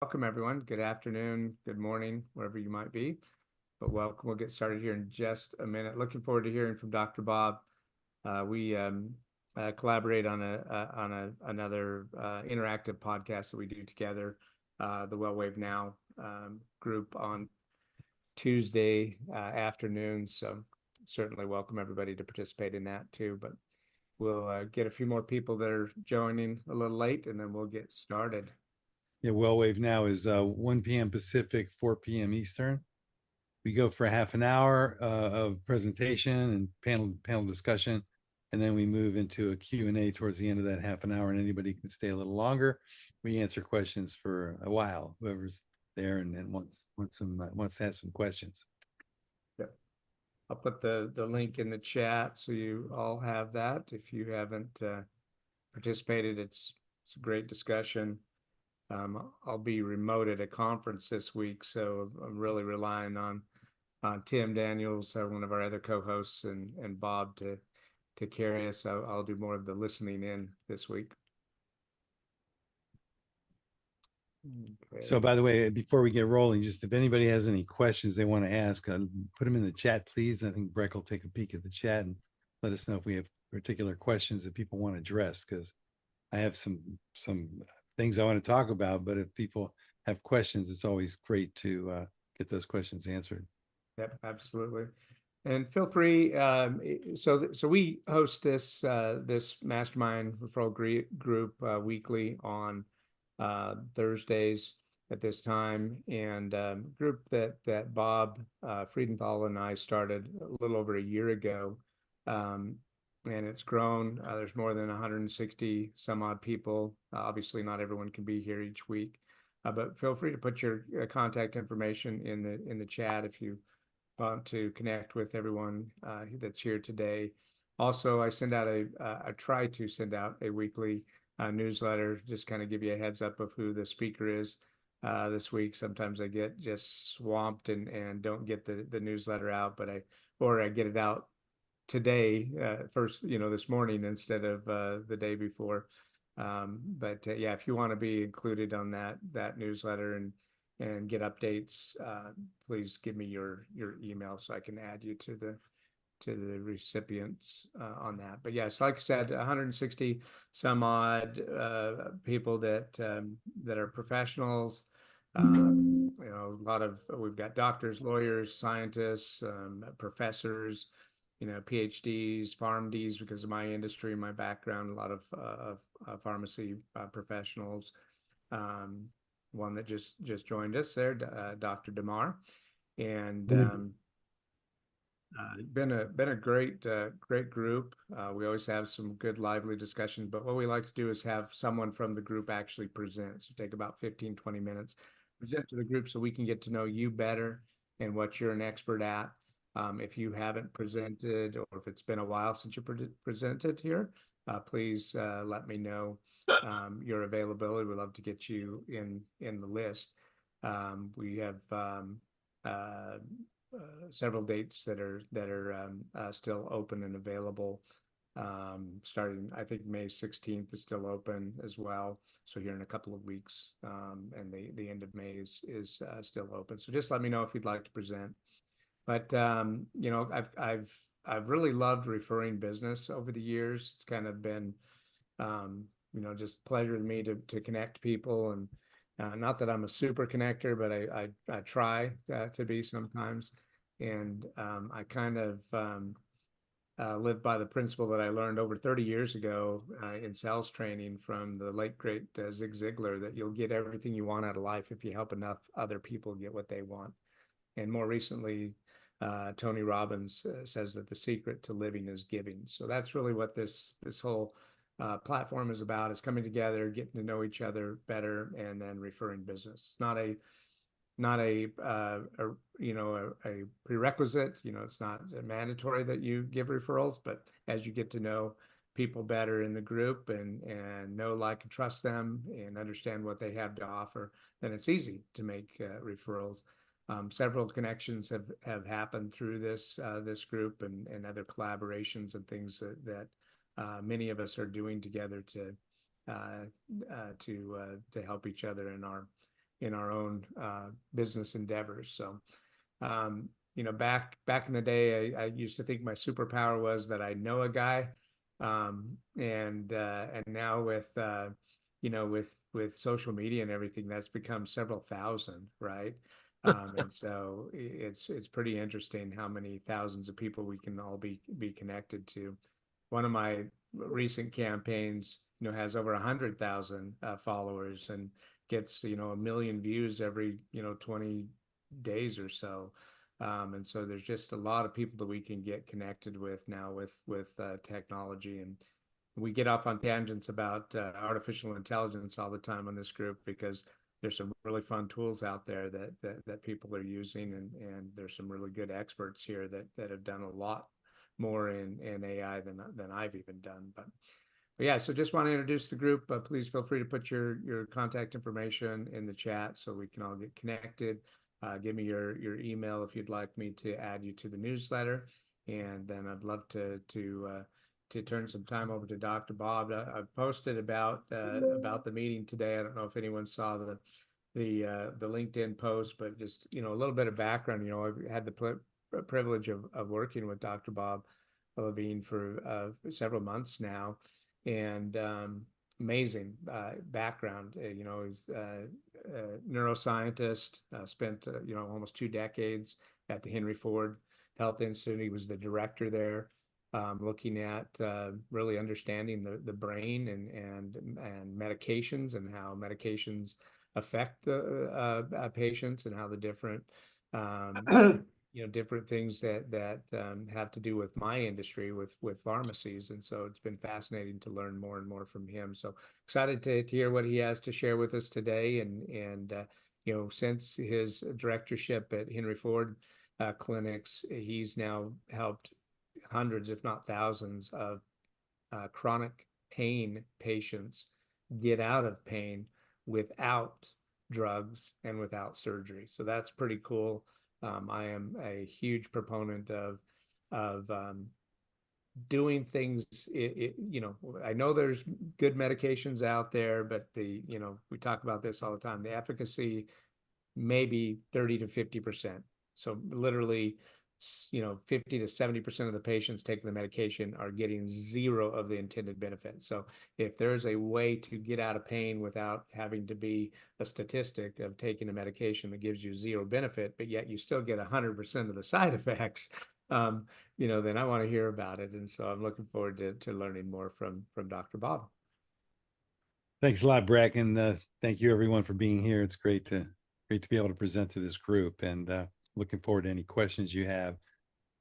Welcome, everyone. Good afternoon, good morning, wherever you might be. But welcome. We'll get started here in just a minute. Looking forward to hearing from Dr. Bob. We collaborate on another interactive podcast that we do together, the Well Wave Now group on Tuesday afternoons. So certainly welcome everybody to participate in that too. But we'll get a few more people that are joining a little late, and then we'll get started. Yeah, Well Wave Now is 1 p.m. Pacific, 4 p.m. Eastern. We go for half an hour of presentation and panel discussion, and then we move into a Q&A towards the end of that half an hour, and anybody can stay a little longer. We answer questions for a while, whoever's there and wants to ask some questions. Yep. I'll put the link in the chat so you all have that. If you haven't participated, it's a great discussion. I'll be remote at a conference this week, so I'm really relying on Tim Daniels, one of our other co-hosts, and Bob to carry us. I'll do more of the listening in this week. Okay. So, by the way, before we get rolling, just if anybody has any questions they want to ask, put them in the chat, please. I think Breck will take a peek at the chat and let us know if we have particular questions that people want addressed, because I have some things I want to talk about, but if people have questions, it's always great to get those questions answered. Yep, absolutely. And feel free. So we host this mastermind referral group weekly on Thursdays at this time, and group that Bob Friedenthal and I started a little over a year ago, and it's grown. There's more than 160 some odd people. Obviously, not everyone can be here each week, but feel free to put your contact information in the chat if you want to connect with everyone that's here today. Also, I try to send out a weekly newsletter, just kind of give you a heads up of who the speaker is this week. Sometimes I get just swamped and don't get the newsletter out, but I get it out today, first, this morning instead of the day before. But yeah, if you want to be included on that newsletter and get updates, please give me your email so I can add you to the recipients on that. But yes, like I said, 160 some odd people that are professionals. We've got doctors, lawyers, scientists, professors, PhDs, PharmDs, because of my industry, my background, a lot of pharmacy professionals. One that just joined us there, Dr. Damar, and been a great group. We always have some good lively discussions, but what we like to do is have someone from the group actually present. So take about 15-20 minutes, present to the group so we can get to know you better and what you're an expert at. If you haven't presented, or if it's been a while since you presented here, please let me know your availability. We'd love to get you in the list. We have several dates that are still open and available. Starting, I think May 16th is still open as well. So here in a couple of weeks, and the end of May is still open. So just let me know if you'd like to present. But I've really loved referring business over the years. It's kind of been just pleasure to me to connect people, and not that I'm a super connector, but I try to be sometimes. And I kind of live by the principle that I learned over 30 years ago in sales training from the late great Zig Ziglar, that you'll get everything you want out of life if you help enough other people get what they want. And more recently, Tony Robbins says that the secret to living is giving. So that's really what this whole platform is about: is coming together, getting to know each other better, and then referring business. Not a prerequisite. It's not mandatory that you give referrals, but as you get to know people better in the group and know, like, and trust them and understand what they have to offer, then it's easy to make referrals. Several connections have happened through this group and other collaborations and things that many of us are doing together to help each other in our in our own business endeavors. So, back in the day, I used to think my superpower was that I know a guy, and now with social media and everything, that's become several thousand, right? And so it's pretty interesting how many thousands of people we can all be connected to. One of my recent campaigns, has over 100,000 followers and gets, 1 million views every, 20 days or so. And so there's just a lot of people that we can get connected with now with technology. And we get off on tangents about artificial intelligence all the time on this group because there's some really fun tools out there that people are using, and there's some really good experts here that have done a lot more in AI than I've even done. But yeah, so just want to introduce the group. Please feel free to put your contact information in the chat so we can all get connected. Give me your email if you'd like me to add you to the newsletter, and then I'd love to turn some time over to Dr. Bob. I posted about the meeting today. I don't know if anyone saw the LinkedIn post, but just a little bit of background. I've had the privilege of working with Dr. Bob Levine for several months now, and amazing background. He's a neuroscientist, spent almost 2 decades at the Henry Ford Health Institute. He was the director there, looking at really understanding the brain and medications and how medications affect the patients, and how the different different things that have to do with my industry with pharmacies. And so it's been fascinating to learn more and more from him. So excited to hear what he has to share with us today. And since his directorship at Henry Ford clinics, he's now helped hundreds, if not thousands, of chronic pain patients get out of pain without drugs and without surgery. So that's pretty cool. I am a huge proponent of doing things. I know there's good medications out there, but we talk about this all the time. The efficacy may be 30 to 50%. So literally, 50 to 70% of the patients taking the medication are getting zero of the intended benefit. So if there's a way to get out of pain without having to be a statistic of taking a medication that gives you zero benefit, but yet you still get 100% of the side effects, then I want to hear about it. And so I'm looking forward to learning more from Dr. Bob. Thanks a lot, Breck, and thank you everyone for being here. It's great to be able to present to this group, and looking forward to any questions you have.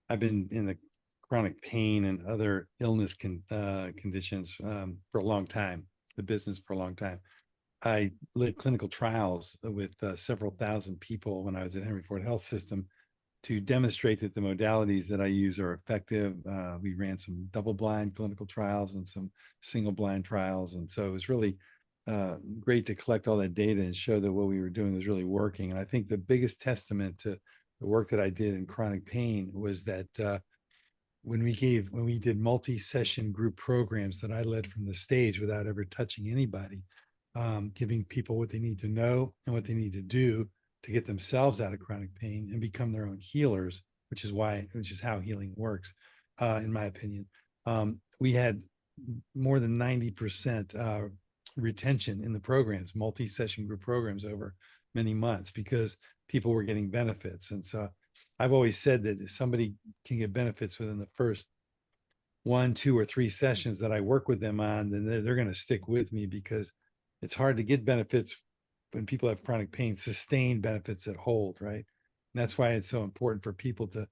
I've been in the chronic pain and other illness conditions for a long time, the business for a long time. I led clinical trials with several thousand people when I was at Henry Ford Health System to demonstrate that the modalities that I use are effective. We ran some double-blind clinical trials and some single-blind trials. And so it was really great to collect all that data and show that what we were doing was really working. And I think the biggest testament to the work that I did in chronic pain was that when we did multi-session group programs that I led from the stage without ever touching anybody, giving people what they need to know and what they need to do to get themselves out of chronic pain and become their own healers, which is how healing works, in my opinion. We had more than 90% retention in the programs, multi-session group programs over many months, because people were getting benefits. And so I've always said that if somebody can get benefits within the first 1, 2, or 3 sessions that I work with them on, then they're going to stick with me, because it's hard to get benefits when people have chronic pain, sustained benefits that hold, right? And that's why it's so important for people to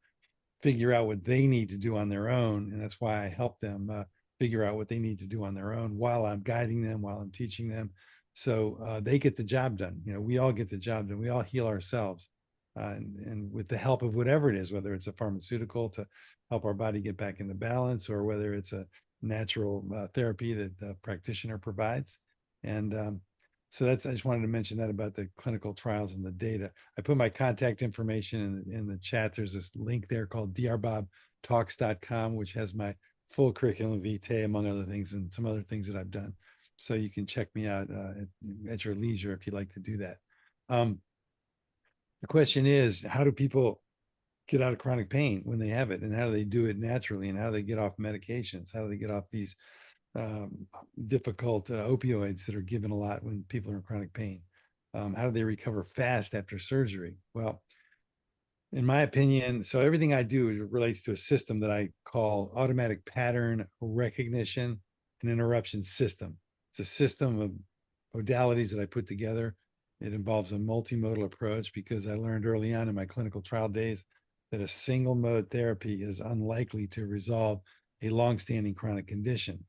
figure out what they need to do on their own. And that's why I help them figure out what they need to do on their own while I'm guiding them, while I'm teaching them. So they get the job done. We all get the job done. We all heal ourselves. And with the help of whatever it is, whether it's a pharmaceutical to help our body get back into balance, or whether it's a natural therapy that the practitioner provides. And so I just wanted to mention that about the clinical trials and the data. I put my contact information in the chat. There's this link there called drbobtalks.com, which has my full curriculum vitae, among other things, and some other things that I've done. So you can check me out at your leisure if you'd like to do that. The question is, how do people get out of chronic pain when they have it, and how do they do it naturally, and how do they get off medications? How do they get off these difficult opioids that are given a lot when people are in chronic pain? How do they recover fast after surgery? Well, in my opinion, so everything I do relates to a system that I call automatic pattern recognition and interruption system. It's a system of modalities that I put together. It involves a multimodal approach because I learned early on in my clinical trial days that a single mode therapy is unlikely to resolve a longstanding chronic condition.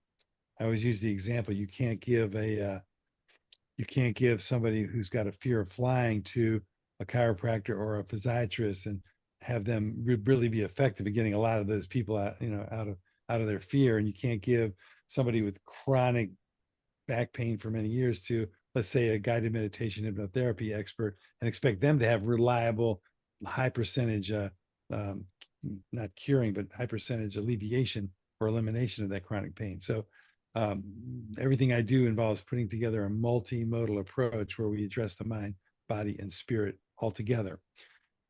I always use the example: you can't give somebody who's got a fear of flying to a chiropractor or a physiatrist and have them really be effective at getting a lot of those people out, out of their fear. And you can't give somebody with chronic back pain for many years to, let's say, a guided meditation hypnotherapy expert and expect them to have reliable, high percentage, not curing, but high percentage alleviation or elimination of that chronic pain. So everything I do involves putting together a multimodal approach where we address the mind, body, and spirit all together.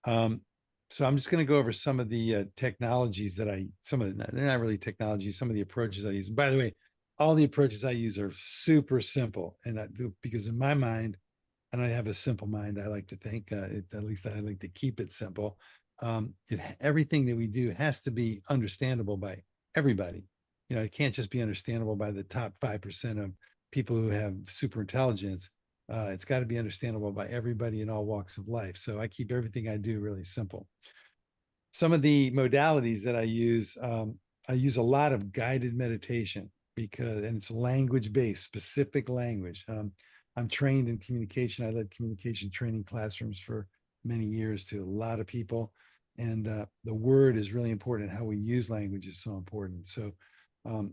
So I'm just going to go over some of the technologies that they're not really technologies, some of the approaches I use. And by the way, all the approaches I use are super simple. And because in my mind, and I have a simple mind, I like to think, at least I like to keep it simple. Everything that we do has to be understandable by everybody. It can't just be understandable by the top 5% of people who have super intelligence. It's got to be understandable by everybody in all walks of life. So I keep everything I do really simple. Some of the modalities that I use a lot of guided meditation and it's language-based, specific language. I'm trained in communication. I led communication training classrooms for many years to a lot of people. And the word is really important. How we use language is so important. So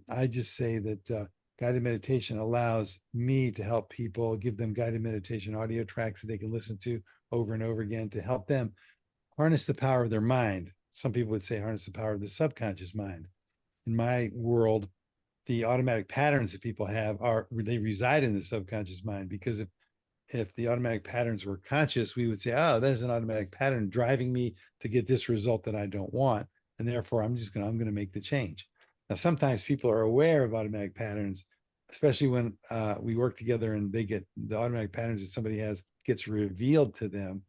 I just say that guided meditation allows me to help people, give them guided meditation audio tracks that they can listen to over and over again to help them harness the power of their mind. Some people would say harness the power of the subconscious mind. In my world, the automatic patterns that people have they reside in the subconscious mind, because if the automatic patterns were conscious, we would say, oh, there's an automatic pattern driving me to get this result that I don't want. And therefore I'm going to make the change. Now, sometimes people are aware of automatic patterns, especially when we work together and they get the automatic patterns that somebody has gets revealed to them.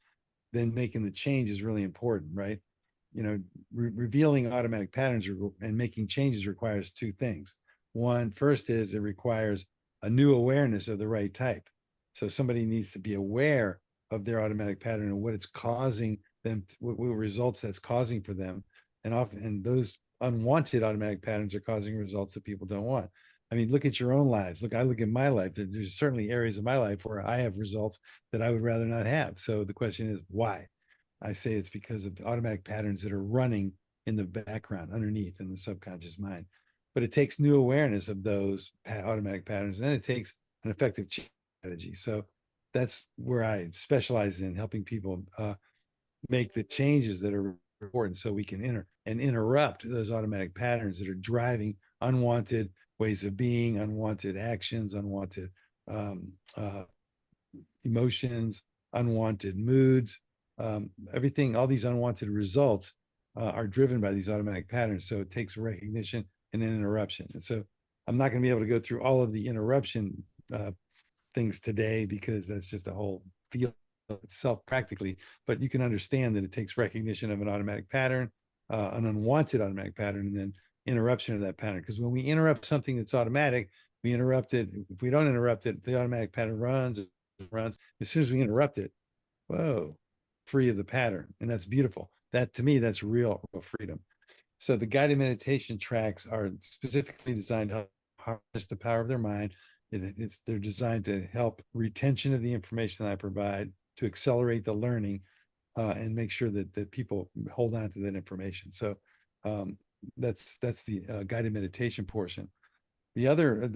Then making the change is really important, right? Revealing automatic patterns and making changes requires two things. First is it requires a new awareness of the right type. So somebody needs to be aware of their automatic pattern and what it's causing them, what results that's causing for them. And those unwanted automatic patterns are causing results that people don't want. I mean, look at your own lives. I look at my life. There's certainly areas of my life where I have results that I would rather not have. So the question is, why? I say it's because of the automatic patterns that are running in the background, underneath in the subconscious mind. But it takes new awareness of those automatic patterns, and then it takes an effective strategy. So that's where I specialize in helping people make the changes that are important, so we can interrupt those automatic patterns that are driving unwanted ways of being, unwanted actions, unwanted emotions, unwanted moods. Everything, all these unwanted results are driven by these automatic patterns. So it takes recognition and an interruption. And so I'm not going to be able to go through all of the interruption things today, because that's just a whole field itself practically. But you can understand that it takes recognition of an automatic pattern, an unwanted automatic pattern, and then interruption of that pattern. Because when we interrupt something that's automatic, we interrupt it. If we don't interrupt it, the automatic pattern runs. As soon as we interrupt it, whoa, free of the pattern. And that's beautiful. That, to me, that's real freedom. So the guided meditation tracks are specifically designed to harness the power of their mind. They're designed to help retention of the information I provide, to accelerate the learning, and make sure that people hold on to that information. So that's the guided meditation portion. The other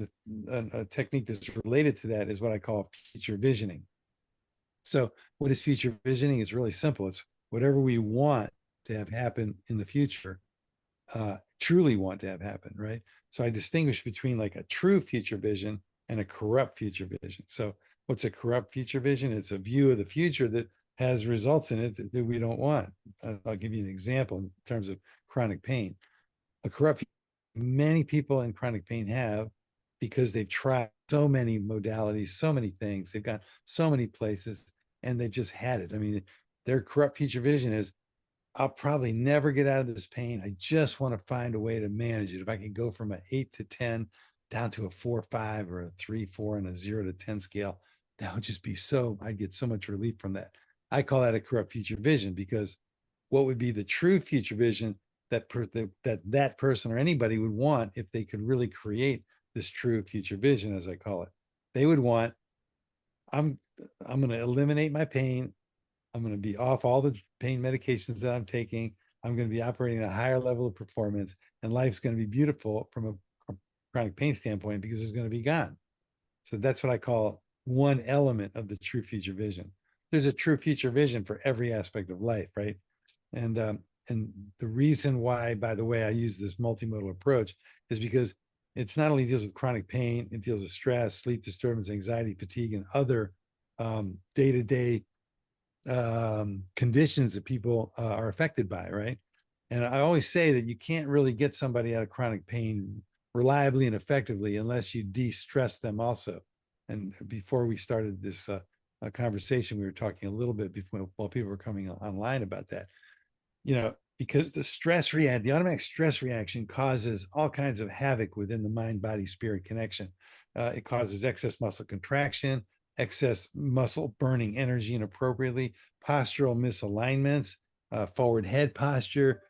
technique that's related to that is what I call future visioning. So what is future visioning? It's really simple. It's whatever we want to have happen in the future, truly want to have happen, right? So I distinguish between like a true future vision and a corrupt future vision. So What's a corrupt future vision? It's a view of the future that has results in it that we don't want. I'll give you an example in terms of chronic pain. A corrupt, many people in chronic pain have, because they've tried so many modalities, so many things, they've got so many places, and they've just had it. I mean, their corrupt future vision is, I'll probably never get out of this pain. I just want to find a way to manage it. If I can go from an 8 to 10 down to a 4, 5, or a 3, 4, and a 0 to 10 scale, that would just be so, I'd get so much relief from that. I call that a corrupt future vision, because what would be the true future vision that person or anybody would want if they could really create this true future vision, as I call it? They would want, I'm I'm going to eliminate my pain. I'm going to be off all the pain medications that I'm taking. I'm going to be operating at a higher level of performance, and life's going to be beautiful from a chronic pain standpoint, because it's going to be gone. So that's what I call one element of the true future vision. There's a true future vision for every aspect of life, right? And the reason why, by the way, I use this multimodal approach is because it's not only deals with chronic pain, it deals with stress, sleep disturbance, anxiety, fatigue, and other day-to-day conditions that people are affected by, right? And I always say that you can't really get somebody out of chronic pain reliably and effectively unless you de-stress them also. And before we started this conversation, we were talking a little bit before, while people were coming online, about that. Because the automatic stress reaction causes all kinds of havoc within the mind, body, spirit connection. It causes excess muscle contraction, excess muscle burning energy inappropriately, postural misalignments, forward head posture,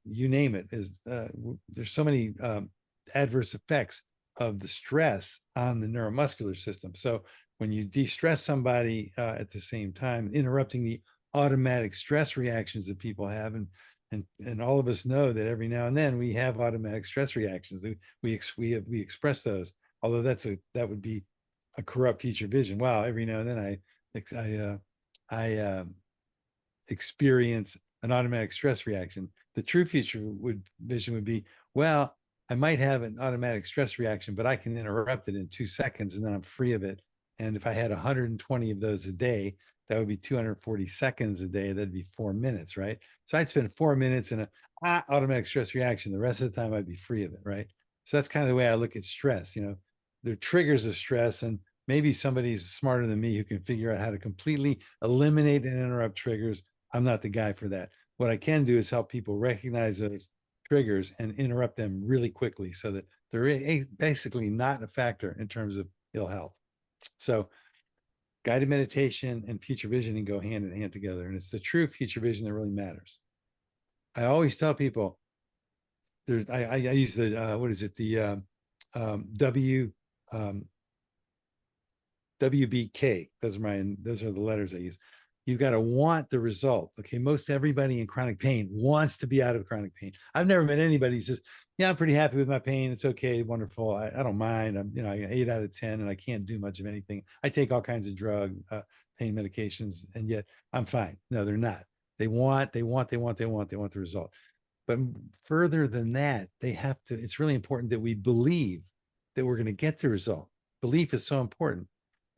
you name it. There's so many adverse effects of the stress on the neuromuscular system. So when you de-stress somebody at the same time, interrupting the automatic stress reactions that people have, and all of us know that every now and then we have automatic stress reactions. We express those, although that would be a corrupt future vision. Wow, every now and then I experience an automatic stress reaction. The true future vision would be, well, I might have an automatic stress reaction, but I can interrupt it in 2 seconds, and then I'm free of it. And if I had 120 of those a day, that would be 240 seconds a day. That'd be 4 minutes, right? So I'd spend 4 minutes in a automatic stress reaction. The rest of the time I'd be free of it, right? So that's kind of the way I look at stress. There are triggers of stress, and maybe somebody's smarter than me who can figure out how to completely eliminate and interrupt triggers. I'm not the guy for that. What I can do is help people recognize those triggers and interrupt them really quickly, so that they're basically not a factor in terms of ill health. So guided meditation and future visioning go hand in hand together. And it's the true future vision that really matters. I always tell people, I use the, what is it? The WBK. Those are the letters I use. You've got to want the result. Okay. Most everybody in chronic pain wants to be out of chronic pain. I've never met anybody who says, yeah, I'm pretty happy with my pain. It's okay. Wonderful. I don't mind. I got 8 out of 10 and I can't do much of anything. I take all kinds of pain medications, and yet I'm fine. No, they're not. They want the result. But further than that, it's really important that we believe that we're going to get the result. Belief is so important.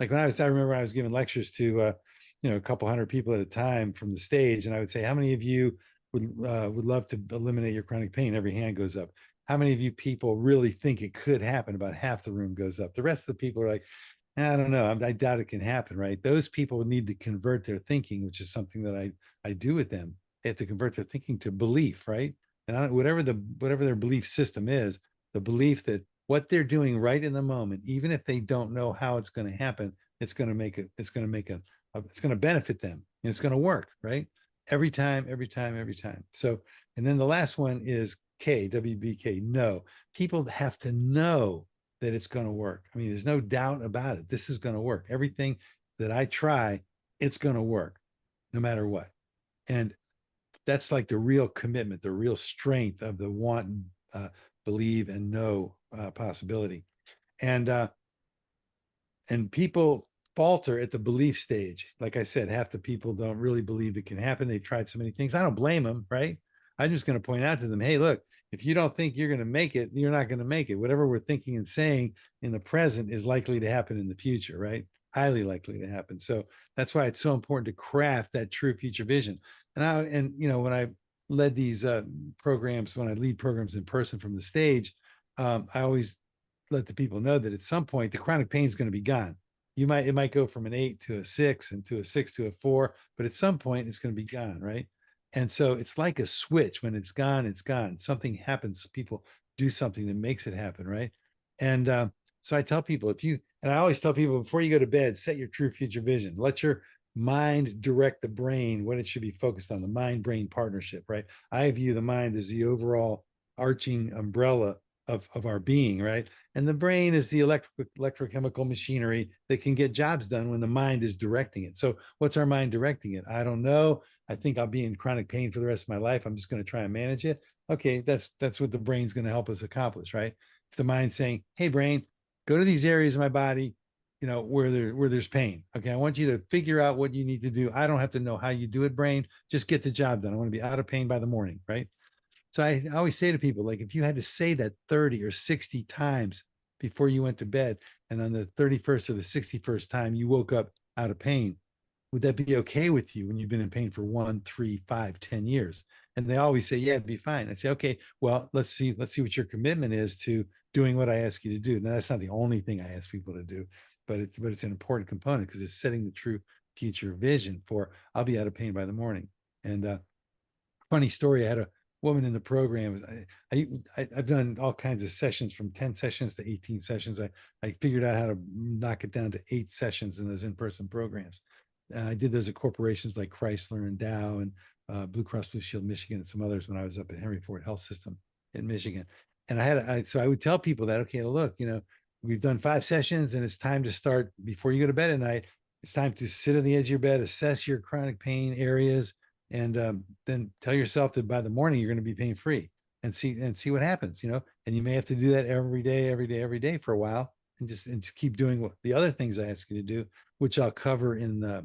Like I remember when I was giving lectures to, a couple hundred people at a time from the stage, and I would say, how many of you would love to eliminate your chronic pain? Every hand goes up. How many of you people really think it could happen? About half the room goes up. The rest of the people are like, I don't know. I doubt it can happen, right? Those people need to convert their thinking, which is something that I do with them. They have to convert their thinking to belief, right? And whatever their belief system is, the belief that what they're doing right in the moment, even if they don't know how it's going to happen, it's going to benefit them, and it's going to work, right? Every time. So, and then the last one is WBK. No, people have to know that it's going to work. I mean, there's no doubt about it. This is going to work. Everything that I try, it's going to work no matter what. And that's like the real commitment, the real strength of the want, believe, and know possibility. And people falter at the belief stage. Like I said, half the people don't really believe it can happen. They've tried so many things. I don't blame them, right? I'm just going to point out to them, hey, look, if you don't think you're going to make it, you're not going to make it. Whatever we're thinking and saying in the present is likely to happen in the future, right? highly likely to happen. So that's why it's so important to craft that true future vision. And when I led these programs, when I lead programs in person from the stage, I always let the people know that at some point the chronic pain is going to be gone. It might go from an 8 to a 6 and to a 6 to a 4, but at some point it's going to be gone, right? And so it's like a switch. When it's gone, it's gone. Something happens. People do something that makes it happen, right? And so I tell people, and I always tell people before you go to bed, set your true future vision. Let your mind direct the brain what it should be focused on, the mind brain partnership, right? I view the mind as the overall arching umbrella of our being, right? And the brain is the electrochemical machinery that can get jobs done when the mind is directing it. So what's our mind directing it? I don't know. I think I'll be in chronic pain for the rest of my life. I'm just going to try and manage it. Okay, that's what the brain's going to help us accomplish, right? If the mind's saying, hey, brain, go to these areas of my body, where there's pain. Okay, I want you to figure out what you need to do. I don't have to know how you do it, brain. Just get the job done. I want to be out of pain by the morning, right? So I always say to people, like, if you had to say that 30 or 60 times before you went to bed, and on the 31st or the 61st time you woke up out of pain, would that be okay with you when you've been in pain for 1, 3, 5, 10 years? And they always say, yeah, it'd be fine. I say, okay, well, let's see what your commitment is to doing what I ask you to do. Now, that's not the only thing I ask people to do, but it's an important component because it's setting the true future vision for I'll be out of pain by the morning. And funny story, I had a woman in the program. I've done all kinds of sessions from 10 sessions to 18 sessions. I figured out how to knock it down to 8 sessions in those in-person programs. I did those at corporations like Chrysler and Dow and Blue Cross Blue Shield Michigan and some others when I was up at Henry Ford Health System in Michigan. And so I would tell people that, okay, look, we've done 5 sessions and it's time to start before you go to bed at night. It's time to sit on the edge of your bed, assess your chronic pain areas, and then tell yourself that by the morning you're going to be pain free, and see what happens. And you may have to do that every day for a while, and just keep doing what the other things I ask you to do, which I'll cover in a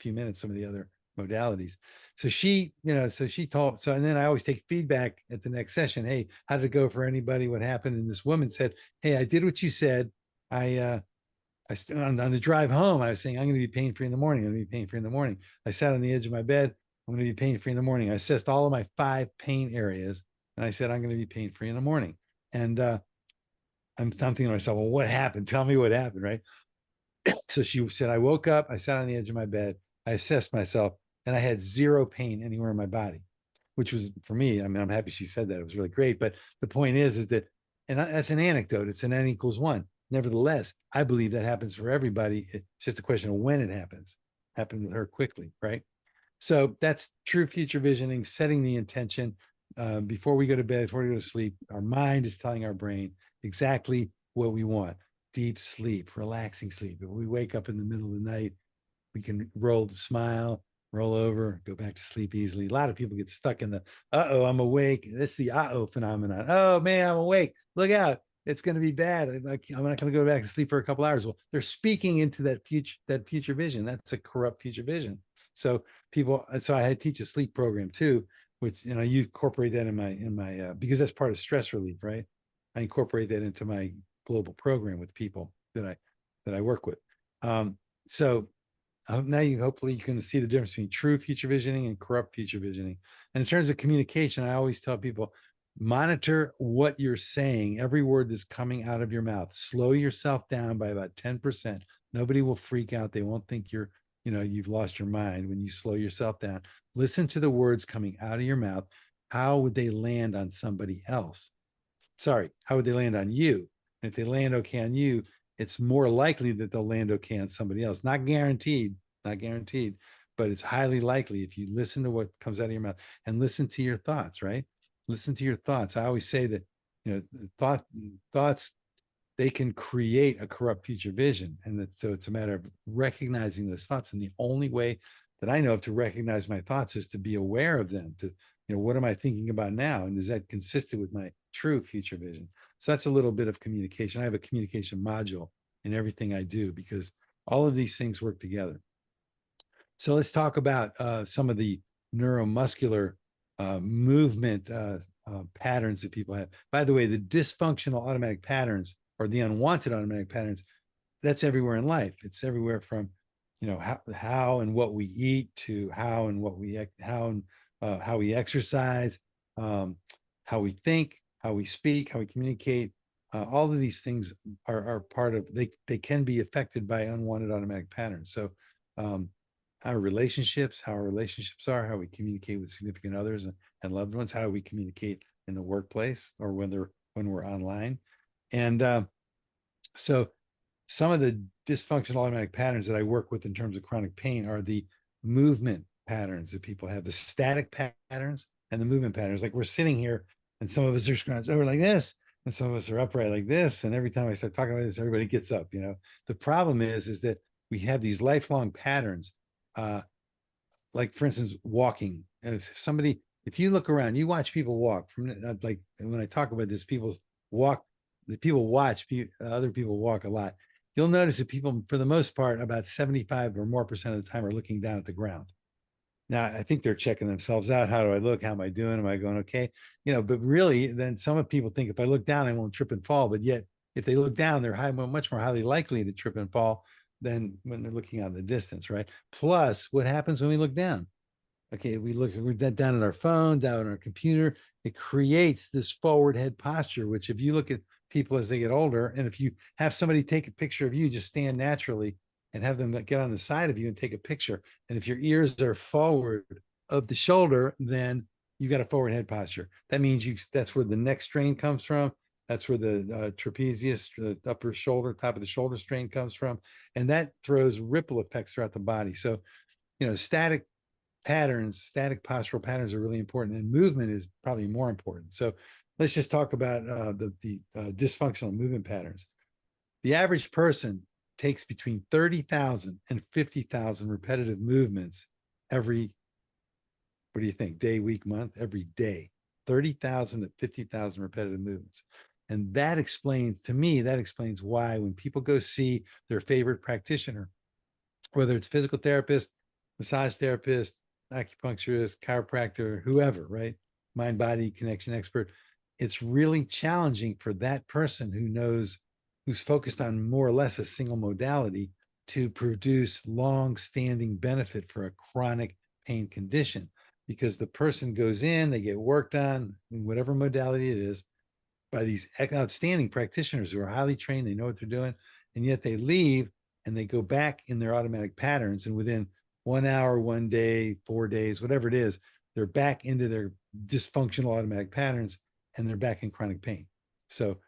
few minutes, some of the other modalities. So and then I always take feedback at the next session. Hey, how did it go for anybody? What happened? And this woman said, hey, I did what you said. On the drive home, I was saying, I'm going to be pain free in the morning. I'm going to be pain free in the morning. I sat on the edge of my bed. I'm going to be pain free in the morning. I assessed all of my 5 pain areas, and I said, I'm going to be pain free in the morning. And I'm thinking to myself, well, what happened? Tell me what happened, right? So she said, I woke up, I sat on the edge of my bed, I assessed myself, and I had 0 pain anywhere in my body, which was, for me, I mean, I'm happy she said that. It was really great. But the point is that, and that's an anecdote. It's an N equals 1. Nevertheless, I believe that happens for everybody. It's just a question of when it happens. Happened with her quickly, right? So that's true future visioning, setting the intention before we go to bed, before we go to sleep. Our mind is telling our brain exactly what we want. Deep sleep, relaxing sleep. If we wake up in the middle of the night, we can smile, roll over, go back to sleep easily. A lot of people get stuck in the, I'm awake. That's the phenomenon. Oh man, I'm awake. Look out. It's going to be bad. I'm not going to go back to sleep for a couple hours. Well, they're speaking into that future vision. That's a corrupt future vision. So I teach a sleep program too, which, you incorporate that in my because that's part of stress relief, right? I incorporate that into my global program with people that I work with. So now hopefully you can see the difference between true future visioning and corrupt future visioning. And in terms of communication, I always tell people, monitor what you're saying, every word that's coming out of your mouth. Slow yourself down by about 10%. Nobody will freak out. They won't think you've lost your mind when you slow yourself down. Listen to the words coming out of your mouth. How would they land on somebody else? Sorry, how would they land on you? And if they land okay on you, it's more likely that they'll land okay on somebody else. Not guaranteed, but it's highly likely if you listen to what comes out of your mouth and listen to your thoughts, right? Listen to your thoughts. I always say that, thoughts, they can create a corrupt future vision. And so it's a matter of recognizing those thoughts. And the only way that I know of to recognize my thoughts is to be aware of them, to, what am I thinking about now? And is that consistent with my true future vision? So that's a little bit of communication. I have a communication module in everything I do because all of these things work together. So let's talk about some of the neuromuscular movement patterns that people have. By the way, the dysfunctional automatic patterns or the unwanted automatic patterns, that's everywhere in life. It's everywhere from, how and what we eat to how and what we, how we exercise, how we think, how we speak, how we communicate. All of these things are part of, they can be affected by unwanted automatic patterns. So, our relationships, how our relationships are, how we communicate with significant others and loved ones, how we communicate in the workplace or when we're online. And so some of the dysfunctional automatic patterns that I work with in terms of chronic pain are the movement patterns that people have, the static patterns and the movement patterns. Like we're sitting here and some of us are scrunched over like this, and some of us are upright like this. And every time I start talking about this, everybody gets up, The problem is that we have these lifelong patterns. Like for instance, walking. If you look around, you watch people walk from like when I talk about this, walk, the people watch other people walk a lot. You'll notice that people, for the most part, about 75 or more percent of the time are looking down at the ground. Now, I think they're checking themselves out. How do I look? How am I doing? Am I going okay? But really, then some of people think if I look down, I won't trip and fall. But yet, if they look down, they're much more highly likely to trip and fall than when they're looking out in the distance, right? Plus, what happens when we look down? Okay, we're down at our phone, down on our computer. It creates this forward head posture, which if you look at people as they get older, and if you have somebody take a picture of you, just stand naturally and have them get on the side of you and take a picture. And if your ears are forward of the shoulder, then you got a forward head posture. That means that's where the neck strain comes from. That's where the trapezius, the upper shoulder, top of the shoulder strain comes from. And that throws ripple effects throughout the body. So, static postural patterns are really important, and movement is probably more important. So let's just talk about the dysfunctional movement patterns. The average person takes between 30,000 and 50,000 repetitive movements every, what do you think, day, week, month, every day, 30,000 to 50,000 repetitive movements. And that explains why when people go see their favorite practitioner, whether it's physical therapist, massage therapist, acupuncturist, chiropractor, whoever, right? Mind body connection expert. It's really challenging for that person who's focused on more or less a single modality to produce long-standing benefit for a chronic pain condition, because the person goes in, they get worked on in whatever modality it is by these outstanding practitioners who are highly trained, they know what they're doing, and yet they leave and they go back in their automatic patterns, and within 1 hour, 1 day, 4 days, whatever it is, they're back into their dysfunctional automatic patterns and they're back in chronic pain. So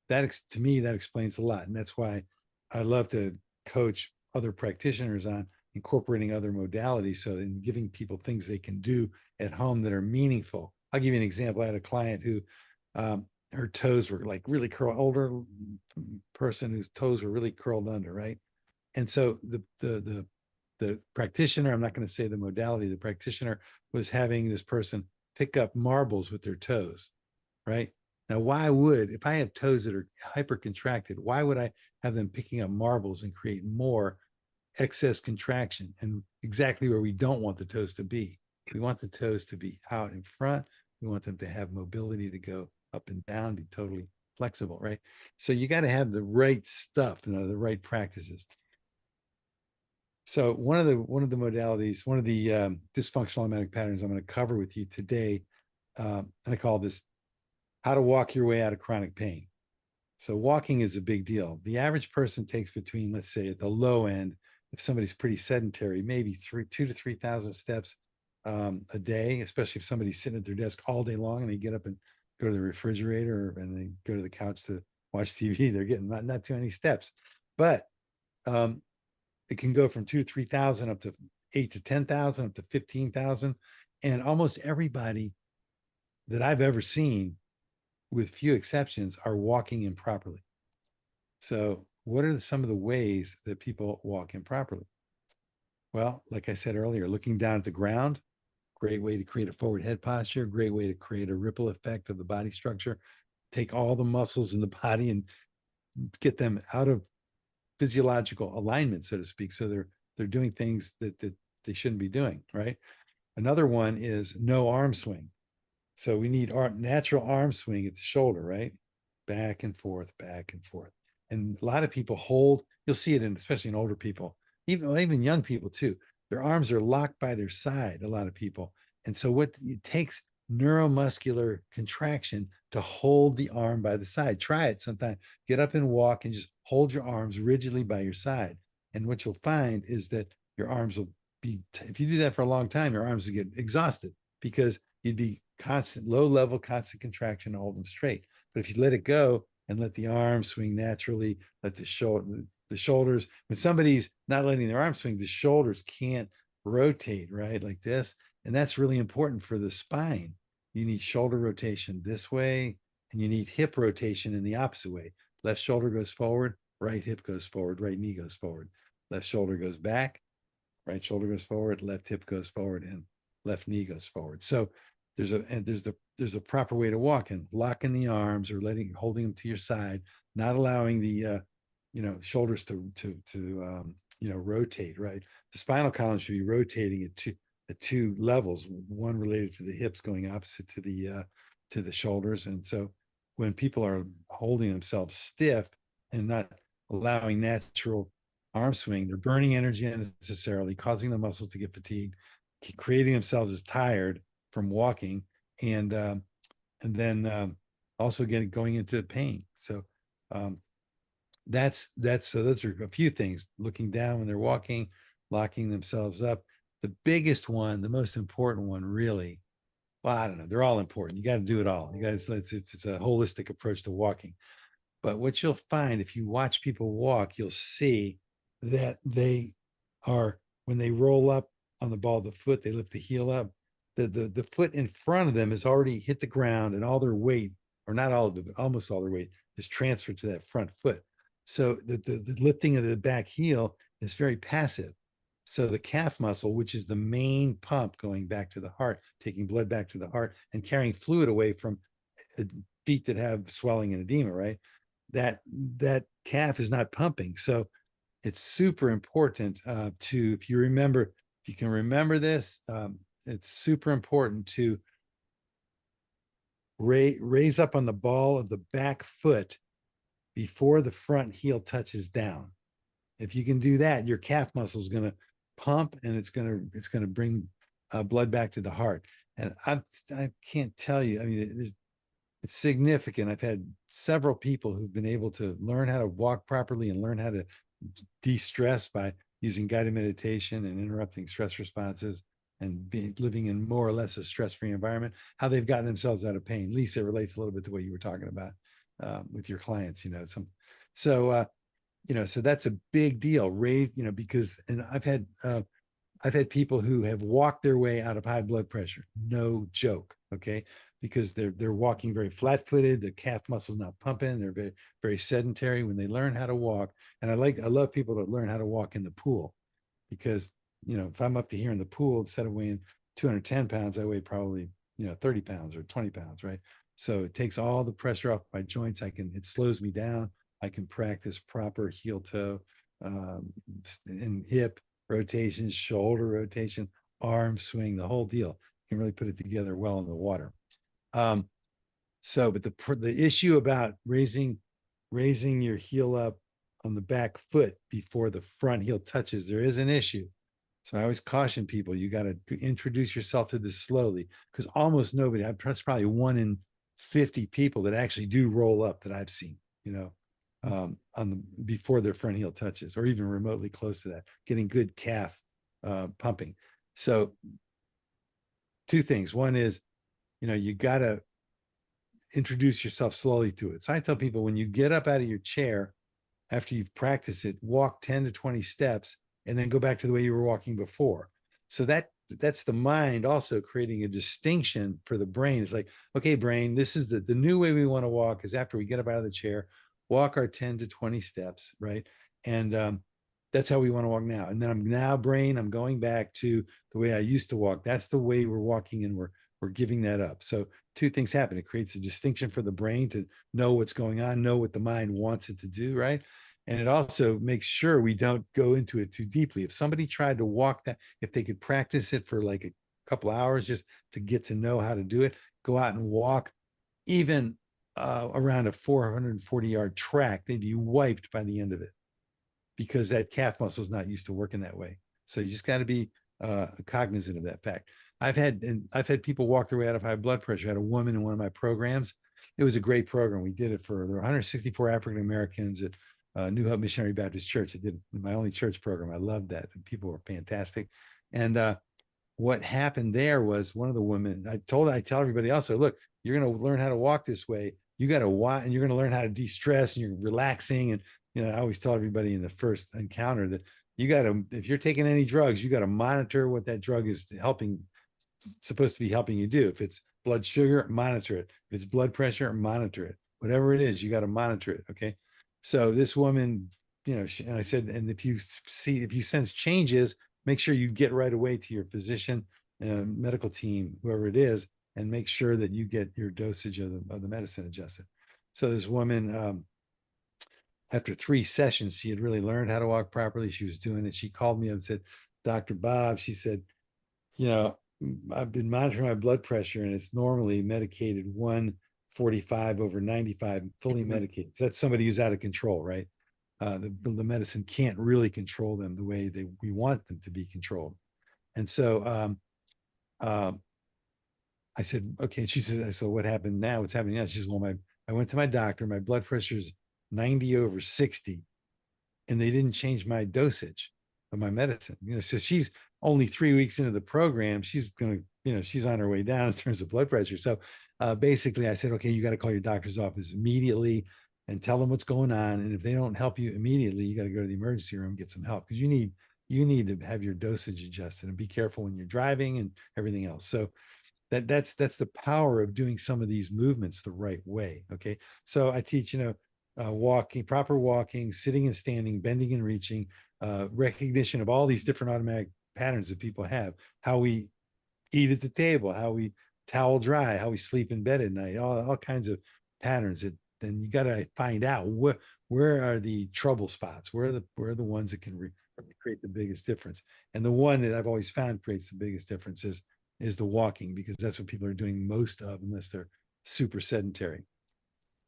to me, that explains a lot. And that's why I love to coach other practitioners on incorporating other modalities. So in giving people things they can do at home that are meaningful. I'll give you an example. I had a client who, her toes were like really curled, older person whose toes were really curled under, right? And so the practitioner, I'm not going to say the modality, the practitioner was having this person pick up marbles with their toes, right? Now, if I have toes that are hyper contracted, why would I have them picking up marbles and create more excess contraction, and exactly where we don't want the toes to be? We want the toes to be out in front. We want them to have mobility to go up and down, be totally flexible, right? So you got to have the right stuff, the right practices. So one of the modalities, one of the dysfunctional automatic patterns I'm going to cover with you today, and I call this how to walk your way out of chronic pain. So walking is a big deal. The average person takes between, let's say at the low end, if somebody's pretty sedentary, maybe 2,000 to 3,000 steps a day, especially if somebody's sitting at their desk all day long and they get up and go to the refrigerator and they go to the couch to watch TV, they're getting not too many steps. But it can go from 2,000 to 3,000 up to 8,000 to 10,000 up to 15,000. And almost everybody that I've ever seen, with few exceptions, are walking improperly. So what are some of the ways that people walk improperly? Well, like I said earlier, looking down at the ground, great way to create a forward head posture, great way to create a ripple effect of the body structure, take all the muscles in the body and get them out of physiological alignment, so to speak. So they're doing things that they shouldn't be doing, right? Another one is no arm swing. So we need our natural arm swing at the shoulder, right? Back and forth, back and forth. And a lot of people hold, you'll see it in, especially in older people, even young people too. Their arms are locked by their side, a lot of people. And so what it takes neuromuscular contraction to hold the arm by the side. Try it sometime. Get up and walk and just hold your arms rigidly by your side. And what you'll find is that your arms will be, if you do that for a long time, your arms will get exhausted because you'd be constant, low level, constant contraction to hold them straight. But if you let it go and let the arms swing naturally, let the shoulders, when somebody's not letting their arms swing, the shoulders can't rotate, right? Like this. And that's really important for the spine. You need shoulder rotation this way, and you need hip rotation in the opposite way. Left shoulder goes forward, right hip goes forward, right knee goes forward. Left shoulder goes back, right shoulder goes forward, left hip goes forward, and left knee goes forward. So there's a proper way to walk, and locking the arms or holding them to your side, not allowing the shoulders to rotate, right? The spinal column should be rotating at two levels, one related to the hips going opposite to the shoulders. And so when people are holding themselves stiff and not allowing natural arm swing, they're burning energy unnecessarily, causing the muscles to get fatigued, creating themselves as tired from walking, and then also going into pain. So that's so those are a few things. Looking down when they're walking, locking themselves up. The biggest one, the most important one, really. Well, I don't know. They're all important. You got to do it all. You guys, it's a holistic approach to walking. But what you'll find if you watch people walk, you'll see that they are, when they roll up on the ball of the foot, they lift the heel up. The foot in front of them has already hit the ground, and all their weight, or not all of it, but almost all their weight, is transferred to that front foot. So the lifting of the back heel is very passive. So the calf muscle, which is the main pump going back to the heart, taking blood back to the heart and carrying fluid away from feet that have swelling and edema, right? That calf is not pumping. So it's super important if you can remember this, it's super important to raise up on the ball of the back foot before the front heel touches down. If you can do that, your calf muscle is going to pump, and it's going to bring blood back to the heart. And I can't tell you, I mean, it's significant. I've had several people who've been able to learn how to walk properly and learn how to de-stress by using guided meditation and interrupting stress responses and living in more or less a stress-free environment, how they've gotten themselves out of pain. Lisa, it relates a little bit to what you were talking about with your clients, so that's a big deal, because, and I've had people who have walked their way out of high blood pressure. No joke. Okay. Because they're walking very flat-footed, the calf muscle's not pumping, they're very, very sedentary. When they learn how to walk, and I love people that learn how to walk in the pool, because if I'm up to here in the pool, instead of weighing 210 pounds, I weigh probably 30 pounds or 20 pounds, right? So it takes all the pressure off my joints. It slows me down. I can practice proper heel toe and hip rotations, shoulder rotation, arm swing, the whole deal. You can really put it together well in the water. But the issue about raising your heel up on the back foot before the front heel touches, there is an issue. So I always caution people, you got to introduce yourself to this slowly, because almost nobody, that's probably 1 in 50 people that actually do roll up that I've seen, before their front heel touches, or even remotely close to that, getting good calf pumping. So 2 things. One is, you got to introduce yourself slowly to it. So I tell people, when you get up out of your chair, after you've practiced it, walk 10 to 20 steps and then go back to the way you were walking before. So that's the mind also creating a distinction for the brain. It's like, okay, brain, this is the new way we want to walk, is after we get up out of the chair, walk our 10 to 20 steps, right? And that's how we want to walk now. And then brain, I'm going back to the way I used to walk. That's the way we're walking, and we're giving that up. So 2 things happen. It creates a distinction for the brain to know what's going on, know what the mind wants it to do, right? And it also makes sure we don't go into it too deeply. If somebody tried to walk that, if they could practice it for like a couple hours just to get to know how to do it, go out and walk even around a 440-yard track, they'd be wiped by the end of it because that calf muscle is not used to working that way. So you just got to be cognizant of that fact. I've had people walk their way out of high blood pressure. I had a woman in one of my programs. It was a great program. We did it there were 164 African Americans at New Hope Missionary Baptist Church. I did my only church program. I loved that. And people were fantastic. And what happened there was one of the women, I tell everybody else, look, you're going to learn how to walk this way. You got to walk and you're going to learn how to de-stress and you're relaxing. And, I always tell everybody in the first encounter that you got to, if you're taking any drugs, you got to monitor what that drug is supposed to be helping you do. If it's blood sugar, monitor it. If it's blood pressure, monitor it. Whatever it is, you got to monitor it. Okay. So this woman, and I said, and if you sense changes, make sure you get right away to your physician, medical team, whoever it is, and make sure that you get your dosage of the medicine adjusted. So this woman, after 3 sessions, she had really learned how to walk properly. She was doing it. She called me up and said, Dr. Bob, she said, I've been monitoring my blood pressure and it's normally medicated 145/95, fully medicated. So that's somebody who's out of control, right? The medicine can't really control them the way we want them to be controlled. And so I said, okay. She said, so what happened now? What's happening now? She says, well, I went to my doctor, my blood pressure is 90/60, and they didn't change my dosage of my medicine. So she's only 3 weeks into the program. She's she's on her way down in terms of blood pressure. So basically I said, okay, you got to call your doctor's office immediately and tell them what's going on. And if they don't help you immediately, you got to go to the emergency room and get some help because you need to have your dosage adjusted and be careful when you're driving and everything else. So that's the power of doing some of these movements the right way. Okay. So I teach, walking, proper walking, sitting and standing, bending and reaching, recognition of all these different automatic patterns that people have, how we eat at the table, how we towel dry, how we sleep in bed at night, all kinds of patterns that then you got to find out where are the trouble spots, where are the ones that can create the biggest difference. And the one that I've always found creates the biggest difference is the walking, because that's what people are doing most of unless they're super sedentary.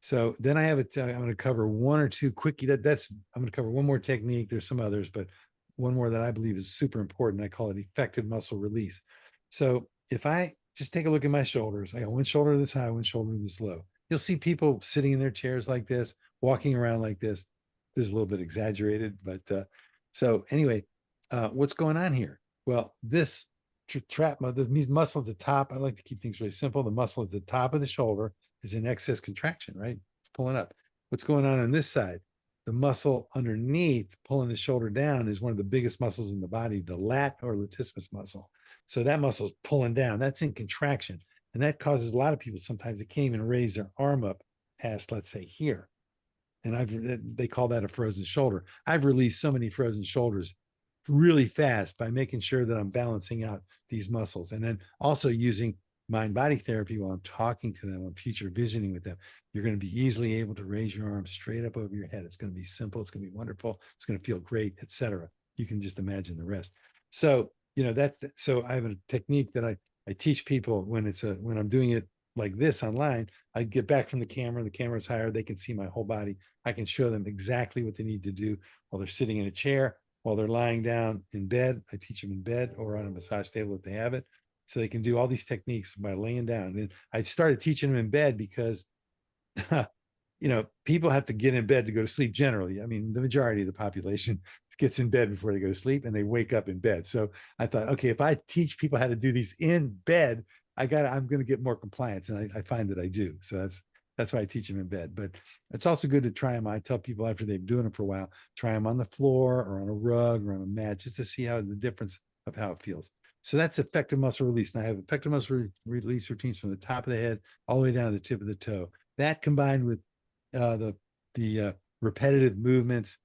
So then I have I'm going to cover one or two quickie. I'm going to cover one more technique. There's some others, but one more that I believe is super important. I call it effective muscle release. So if I just take a look at my shoulders, I got one shoulder this high, one shoulder this low. You'll see people sitting in their chairs like this, walking around like this. This is a little bit exaggerated, but so anyway, what's going on here? Well, this muscle at the top, I like to keep things really simple. The muscle at the top of the shoulder is in excess contraction, right? It's pulling up. What's going on this side? The muscle underneath pulling the shoulder down is one of the biggest muscles in the body, the lat or latissimus muscle. So that muscle is pulling down. That's in contraction. And that causes a lot of people sometimes they can't even raise their arm up past, let's say, here. And they call that a frozen shoulder. I've released so many frozen shoulders really fast by making sure that I'm balancing out these muscles. And then also using mind-body therapy while I'm talking to them, I'm future visioning with them. You're going to be easily able to raise your arm straight up over your head. It's going to be simple. It's going to be wonderful. It's going to feel great, etc. You can just imagine the rest. So, so I have a technique that I teach people when I'm doing it like this online. I get back from the camera's higher. They can see my whole body. I can show them exactly what they need to do while they're sitting in a chair, while they're lying down in bed. I teach them in bed or on a massage table if they have it. So they can do all these techniques by laying down. And I started teaching them in bed because, people have to get in bed to go to sleep generally. I mean, the majority of the population gets in bed before they go to sleep and they wake up in bed. So I thought, okay, if I teach people how to do these in bed, I'm going to get more compliance. And I find that I do. So that's why I teach them in bed. But it's also good to try them. I tell people after they've been doing them for a while, try them on the floor or on a rug or on a mat, just to see how the difference of how it feels. So that's effective muscle release. And I have effective muscle release routines from the top of the head all the way down to the tip of the toe. That combined with the repetitive movements,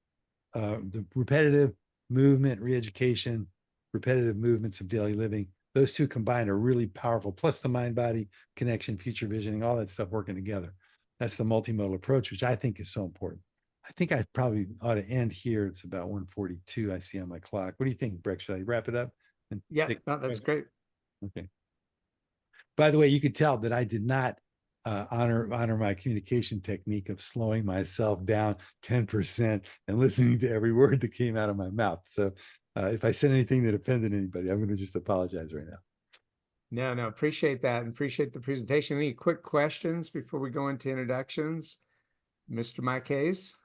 the repetitive movement re-education, repetitive movements of daily living. Those two combined are really powerful. Plus the mind-body connection, future visioning, all that stuff working together. That's the multimodal approach, which I think is so important. I think I probably ought to end here. It's about 1:42. I see on my clock. What do you think, Breck? Should I wrap it up? Yeah, no, that's great. Okay. By the way, you could tell that I did not honor my communication technique of slowing myself down 10% and listening to every word that came out of my mouth. So if I said anything that offended anybody, I'm going to just apologize right now. No, appreciate that and appreciate the presentation. Any quick questions before we go into introductions? Mr. Mike Hayes?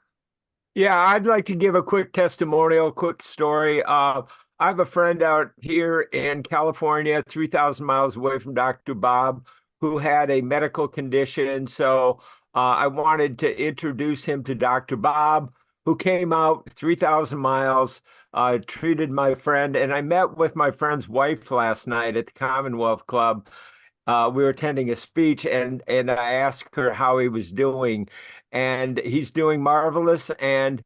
Yeah, I'd like to give a quick testimonial, quick story. I have a friend out here in California, 3,000 miles away from Dr. Bob, who had a medical condition. So I wanted to introduce him to Dr. Bob, who came out 3,000 miles, treated my friend. And I met with my friend's wife last night at the Commonwealth Club. We were attending a speech, and I asked her how he was doing, and he's doing marvelous. And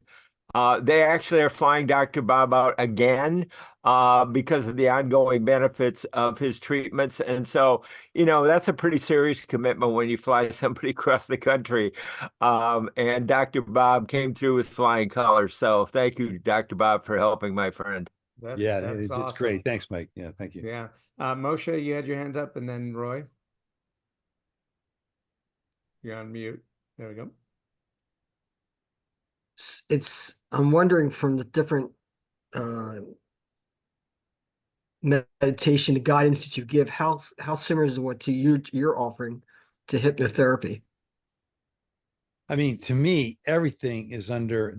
they actually are flying Dr. Bob out again because of the ongoing benefits of his treatments. And so, that's a pretty serious commitment when you fly somebody across the country. And Dr. Bob came through with flying colors. So thank you, Dr. Bob, for helping my friend. That's It's awesome. great. Thanks, Mike. Yeah, thank you. Yeah. Moshe, you had your hand up, and then Roy. You're on mute. There we go. I'm wondering from the different meditation guidance that you give, how similar is what to you're offering to hypnotherapy? I mean, to me, everything is under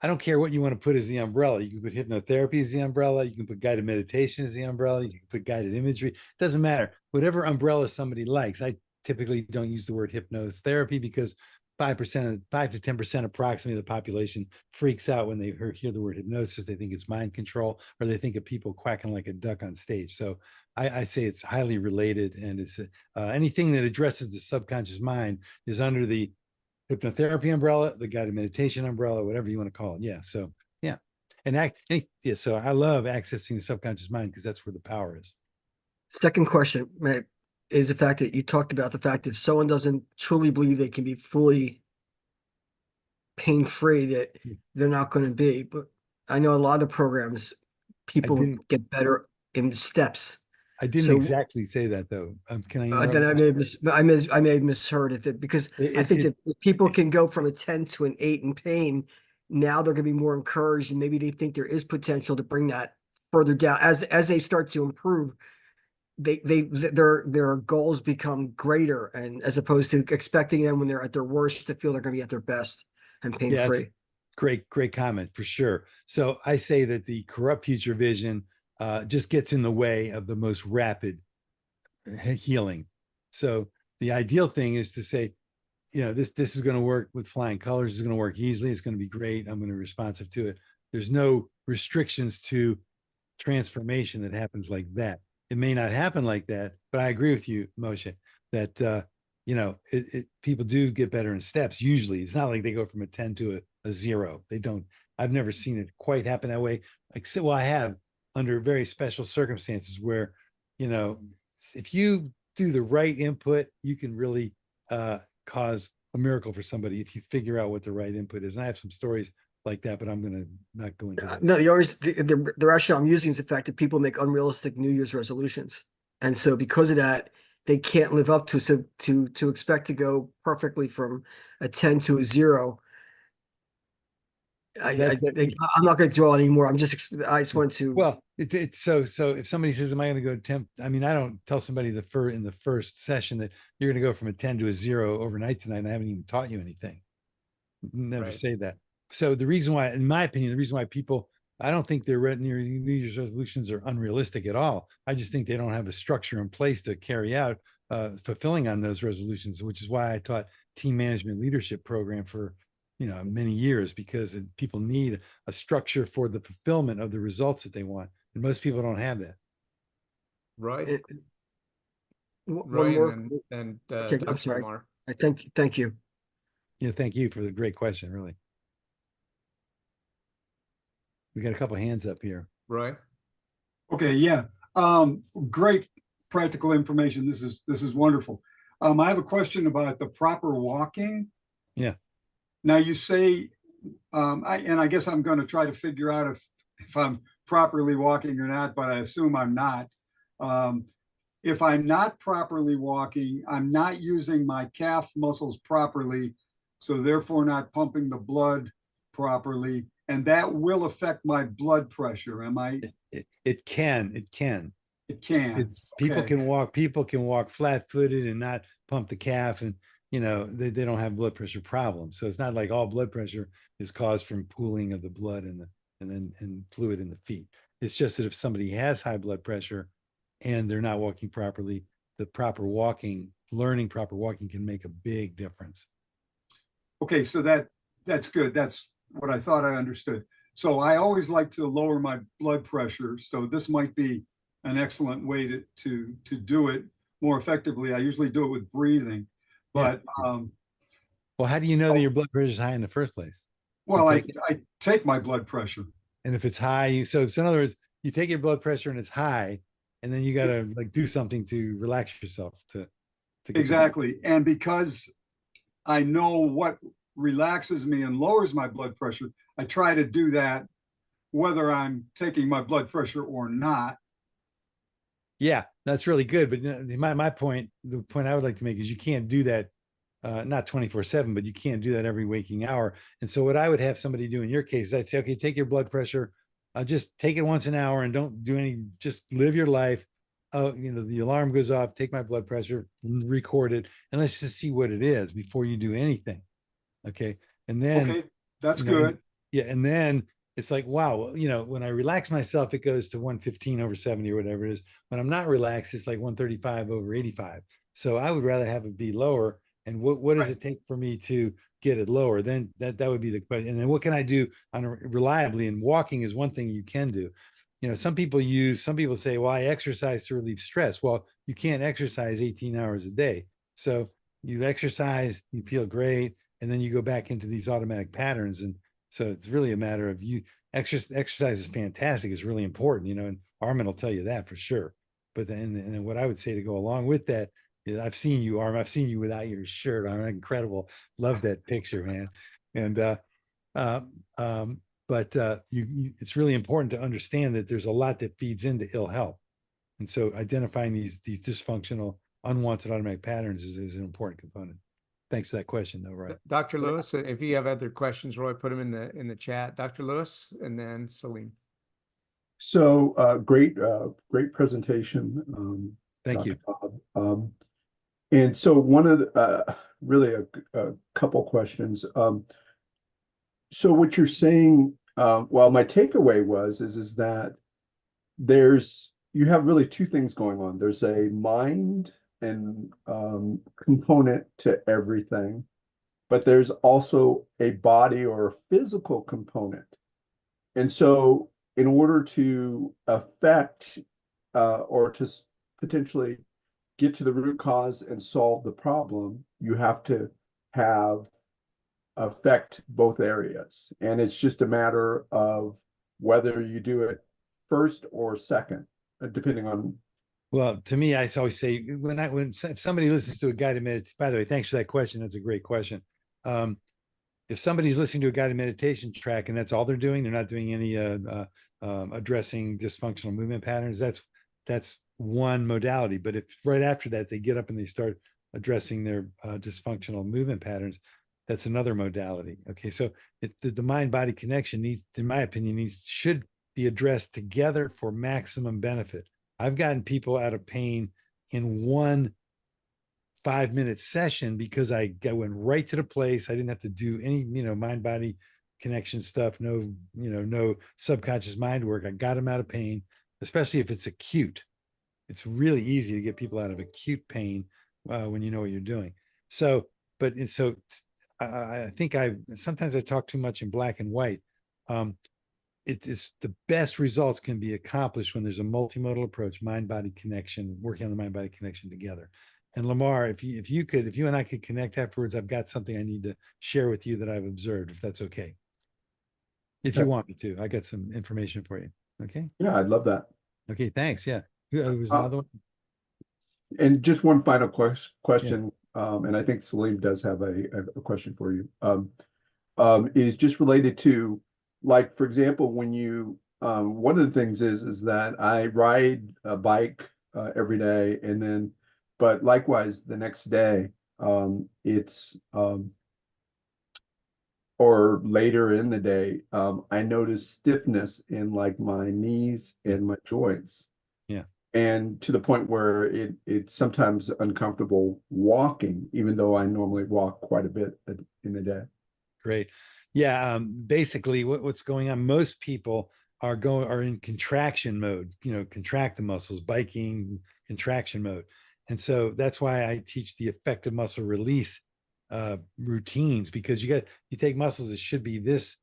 I don't care what you want to put as the umbrella. You can put hypnotherapy as the umbrella. You can put guided meditation as the umbrella. You can put guided imagery. It doesn't matter. Whatever umbrella somebody likes. I typically don't use the word hypnotherapy because 5 to 10% approximately of the population freaks out when they hear the word hypnosis. They think it's mind control, or they think of people quacking like a duck on stage. So I say it's highly related, and it's anything that addresses the subconscious mind is under the hypnotherapy umbrella, the guided meditation umbrella, whatever you want to call it. Yeah. So yeah. So I love accessing the subconscious mind because that's where the power is. Second question, Matt, is the fact that you talked about the fact that if someone doesn't truly believe they can be fully pain-free, that they're not going to be. But I know a lot of programs, people get better in steps. I didn't exactly say that though. Can I? Then I may have misheard it, because I think that if people can go from a 10 to an 8 in pain, now they're going to be more encouraged, and maybe they think there is potential to bring that further down as they start to improve. Their goals become greater, and as opposed to expecting them when they're at their worst to feel they're going to be at their best and pain-free. Great comment for sure. So I say that the corrupt future vision just gets in the way of the most rapid healing. So the ideal thing is to say, this is going to work with flying colors. It's going to work easily. It's going to be great. I'm going to be responsive to it. There's no restrictions to transformation that happens like that. It may not happen like that, but I agree with you, Moshe, that people do get better in steps. Usually, it's not like they go from a 10 to a 0. They don't. I've never seen it quite happen that way. I have, under very special circumstances where, if you do the right input, you can really cause a miracle for somebody if you figure out what the right input is. And I have some stories like that, but I'm going to not go into that. No, the rationale I'm using is the fact that people make unrealistic New Year's resolutions. And so because of that, they can't live up to, so to expect to go perfectly from a 10 to a 0. I'm not going to dwell anymore. I just want to. Well, so if somebody says, "Am I going to go 10?" I mean, I don't tell somebody in the first session that you're going to go from a 10 to a 0 overnight tonight, and I haven't even taught you anything. Never say that. So the reason why, in my opinion, people, I don't think their New Year's resolutions are unrealistic at all. I just think they don't have a structure in place to carry out fulfilling on those resolutions, which is why I taught team management leadership program for many years, because people need a structure for the fulfillment of the results that they want, and most people don't have that. Right. One more. Okay, I'm sorry. Thank you. Yeah, thank you for the great question. Really, we got a couple hands up here. Right. Okay. Yeah. Great practical information. This is wonderful. I have a question about the proper walking. Yeah. Now you say, I guess I'm going to try to figure out if I'm properly walking or not, but I assume I'm not. if I'm not properly walking, I'm not using my calf muscles properly, so therefore not pumping the blood properly, and that will affect my blood pressure. Am I? It can. It can. It's people Okay. can walk flat-footed and not pump the calf, and they don't have blood pressure problems. So it's not like all blood pressure is caused from pooling of the blood and fluid in the feet. It's just that if somebody has high blood pressure and they're not walking properly, learning proper walking can make a big difference. Okay, so that's good. That's what I thought I understood. So I always like to lower my blood pressure. So this might be an excellent way to do it more effectively. I usually do it with breathing, but well, how do you know that your blood pressure is high in the first place? Well, I take my blood pressure. And if it's high, so in other words, you take your blood pressure and it's high, and then you got to like do something to relax yourself to exactly. And because I know what relaxes me and lowers my blood pressure, I try to do that whether I'm taking my blood pressure or not. Yeah, that's really good. But my point, the point I would like to make is you can't do that, not 24/7, but you can't do that every waking hour. And so what I would have somebody do in your case is I'd say, okay, take your blood pressure, just take it once an hour and don't do just live your life. The alarm goes off, take my blood pressure, record it, and let's just see what it is before you do anything. Okay. And then, okay, that's good. Yeah. And then it's like, wow, when I relax myself, it goes to 115/70 or whatever it is. When I'm not relaxed, it's like 135/85. So I would rather have it be lower. And what does it take for me to get it lower? Then that would be the question. And then what can I do reliably? And walking is one thing you can do. Some people say, well, I exercise to relieve stress. Well, you can't exercise 18 hours a day. So you exercise, you feel great, and then you go back into these automatic patterns. And so it's really a matter of exercise is fantastic. It's really important, and Armin will tell you that for sure. But then what I would say to go along with that is I've seen you, Armin. I've seen you without your shirt on. Incredible. Love that picture, man. And but it's really important to understand that there's a lot that feeds into ill health. And so identifying these dysfunctional, unwanted automatic patterns is an important component. Thanks for that question, though, Roy. Dr. Lewis, if you have other questions, Roy, put them in the chat. Dr. Lewis, and then Salim. So great presentation. Thank you. Bob. And so one of the, really a couple questions. So what you're saying, well, my takeaway is that you have really two things going on. There's a mind and component to everything, but there's also a body or a physical component. And so in order to affect or to potentially get to the root cause and solve the problem, you have to affect both areas. And it's just a matter of whether you do it first or second, depending on. Well, to me, I always say if somebody listens to a guided meditation, by the way, thanks for that question. That's a great question. If somebody's listening to a guided meditation track and that's all they're doing, they're not doing any addressing dysfunctional movement patterns, that's one modality. But if right after that they get up and they start addressing their dysfunctional movement patterns, that's another modality. Okay, so the mind-body connection in my opinion, should be addressed together for maximum benefit. I've gotten people out of pain in one 5-minute session because I went right to the place. I didn't have to do any, mind-body connection stuff. No, no subconscious mind work. I got them out of pain, especially if it's acute. It's really easy to get people out of acute pain when you know what you're doing. So, I think sometimes I talk too much in black and white. It is the best results can be accomplished when there's a multimodal approach, mind-body connection, working on the mind-body connection together. And Lamar, if you and I could connect afterwards, I've got something I need to share with you that I've observed, if that's okay. If you want me to, I got some information for you. Okay. Yeah, I'd love that. Okay, thanks. Yeah. There was another one. And just one final question, and I think Salim does have a question for you. Is just related to, like, for example, when you one of the things is that I ride a bike every day. And then, but likewise, the next day, it's or later in the day, I notice stiffness in like my knees and my joints. Yeah. And to the point where it's sometimes uncomfortable walking, even though I normally walk quite a bit in a day. Great. Yeah. Basically what's going on, most people are in contraction mode, contract the muscles, biking, contraction mode. And so that's why I teach the effective muscle release routines, because you take muscles that should be this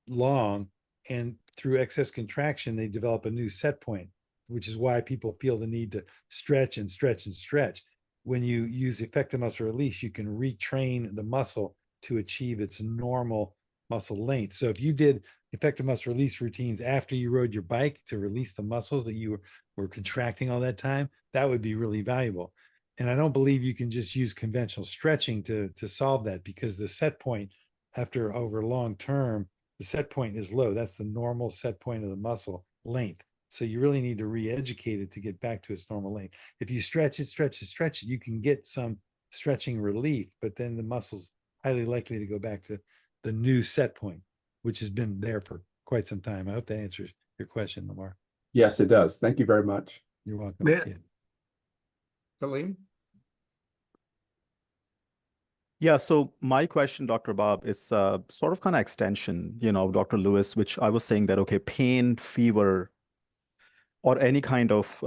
long, and through excess contraction, they develop a new set point, which is why people feel the need to stretch and stretch and stretch. When you use effective muscle release, you can retrain the muscle to achieve its normal muscle length. So if you did effective muscle release routines after you rode your bike to release the muscles that you were contracting all that time, that would be really valuable. And I don't believe you can just use conventional stretching to solve that, because the set point over long term, the set point is low. That's the normal set point of the muscle length. So you really need to re-educate it to get back to its normal length. If you stretch it, you can get some stretching relief, but then the muscle's highly likely to go back to the new set point, which has been there for quite some time. I hope that answers your question, Lamar. Yes, it does. Thank you very much. You're welcome. Yeah. Yeah. Salim? Yeah, so my question, Dr. Bob, is sort of kind of extension, Dr. Lewis, which I was saying that, okay, pain, fever, or any kind of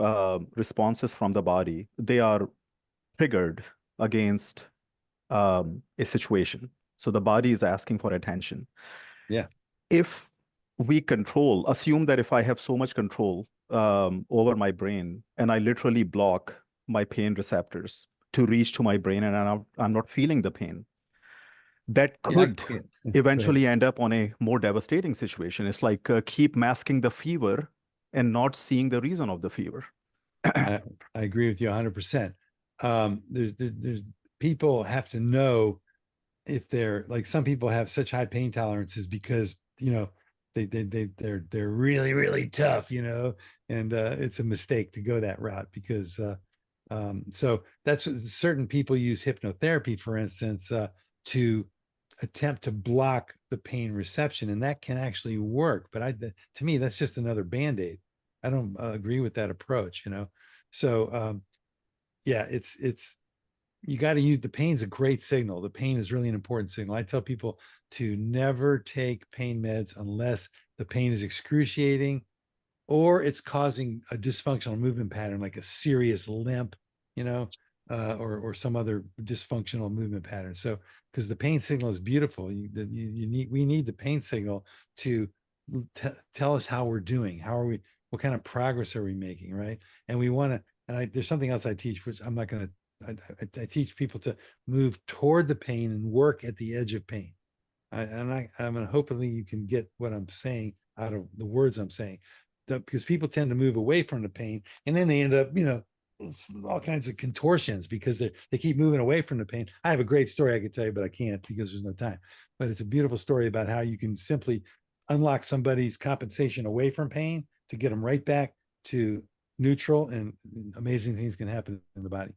responses from the body, they are triggered against a situation. So the body is asking for attention. Yeah. If we assume that if I have so much control over my brain, and I literally block my pain receptors to reach to my brain, and I'm not feeling the pain, that could eventually end up on a more devastating situation. It's like keep masking the fever and not seeing the reason of the fever. I agree with you 100%. There's people have to know if they're like, some people have such high pain tolerances because, they're really, really tough, and it's a mistake to go that route, because so that's certain people use hypnotherapy, for instance, to attempt to block the pain reception, and that can actually work. But to me, that's just another Band-Aid. I don't agree with that approach, So yeah, it's you got to use, the pain's a great signal. The pain is really an important signal. I tell people to never take pain meds unless the pain is excruciating or it's causing a dysfunctional movement pattern, like a serious limp, or some other dysfunctional movement pattern. So, because the pain signal is beautiful, we need the pain signal to tell us how we're doing. How are we? What kind of progress are we making, right? And we want to. And there's something else I teach, which I'm not going to. I teach people to move toward the pain and work at the edge of pain. I'm hopefully you can get what I'm saying out of the words I'm saying, because people tend to move away from the pain, and then they end up, all kinds of contortions because they keep moving away from the pain. I have a great story I could tell you, but I can't because there's no time. But it's a beautiful story about how you can simply unlock somebody's compensation away from pain to get them right back to neutral, and amazing things can happen in the body.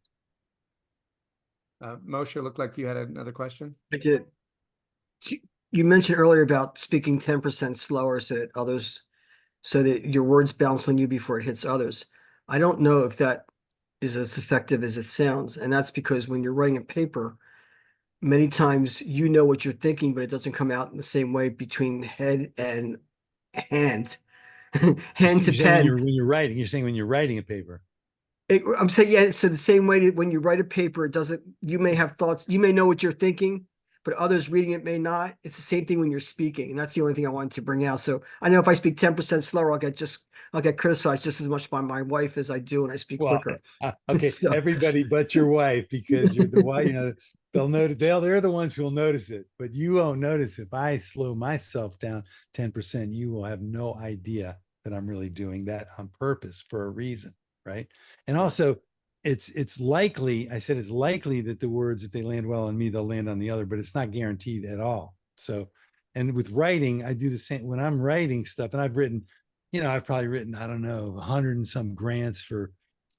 Moshe, looked like you had another question. I did. You mentioned earlier about speaking 10% slower so that your words bounce on you before it hits others. I don't know if that is as effective as it sounds. And that's because when you're writing a paper, many times you know what you're thinking, but it doesn't come out in the same way between head and hand. Hand to pen. When you're writing, you're saying when you're writing a paper. I'm saying, yeah, so the same way that when you write a paper, you may have thoughts, you may know what you're thinking, but others reading it may not. It's the same thing when you're speaking. And that's the only thing I wanted to bring out. So I know if I speak 10% slower, I'll get criticized just as much by my wife as I do when I speak quicker. Okay, So- everybody but your wife, because you're the wife, they'll notice, they're the ones who will notice it, but you won't notice. If I slow myself down 10%, you will have no idea that I'm really doing that on purpose for a reason, right? And also, it's likely, I said it's likely that the words, if they land well on me, they'll land on the other, but it's not guaranteed at all. So, and with writing, I do the same. When I'm writing stuff, and I've probably written, I don't know, 100 and some grants for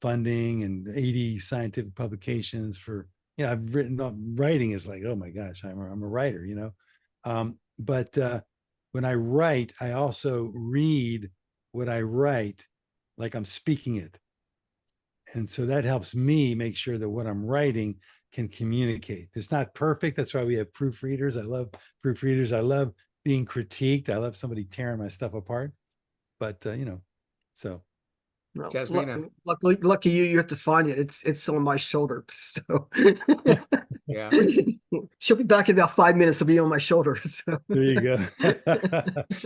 funding and 80 scientific publications for, I've written up, writing is like, oh my gosh, I'm a writer, but when I write, I also read what I write like I'm speaking it. And so that helps me make sure that what I'm writing can communicate. It's not perfect. That's why we have proofreaders. I love proofreaders. I love being critiqued. I love somebody tearing my stuff apart. But so No, Jasmina. lucky you have to find it. It's on my shoulder. So Yeah. she'll be back in about 5 minutes. It'll be on my shoulder. So. there you go.